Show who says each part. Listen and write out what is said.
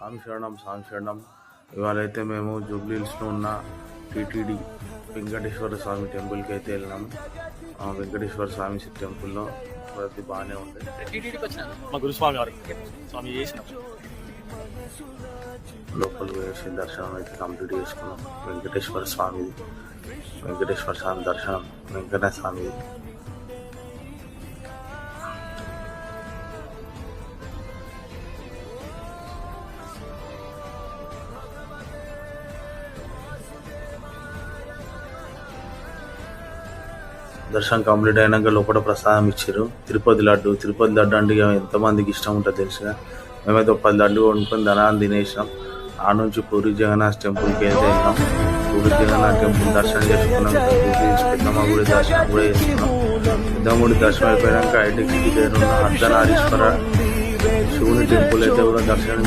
Speaker 1: స్వామి శరణం స్వామి శరణం. ఇవాళైతే మేము జూబ్లీ హిల్స్లో ఉన్న టీటీడీ వెంకటేశ్వర స్వామి టెంపుల్కి అయితే వెళ్ళినాము. వెంకటేశ్వర స్వామి టెంపుల్లో అది బాగానే ఉంది.
Speaker 2: టీటీడీకి వచ్చినాను మా గురుస్వామి గారు స్వామి చేసినాం.
Speaker 1: లోపలికి వేసి దర్శనం అయితే కంప్లీట్ చేసుకున్నాం. వెంకటేశ్వర స్వామి దర్శనం వెంకటేశ్వర స్వామి. దర్శనం కంప్లీట్ అయినాక లోపల ప్రసాదం ఇచ్చారు. తిరుపతి లడ్డు అంటే ఎంతమందికి ఇష్టం ఉంటుందో తెలుసుగా. మేమైతే 10 లడ్డు వండుకొని ధనాన్ని తినేసినాం. ఆ నుంచి పూరి జగన్నాథ్ టెంపుల్కి అయితే వెళ్ళాం. పూరి జగన్నాథ్ టెంపుల్ దర్శనం చేసుకున్నాం. పెద్దమ్మ గుడి దర్శనం కూడా చేసుకున్నాం. పెద్దమ్మ గుడి దర్శనం అయిపోయాక హైటెక్ సిటీ దగ్గర ఉన్న అర్ధనారీశ్వర శివుని టెంపుల్ అయితే కూడా దర్శనం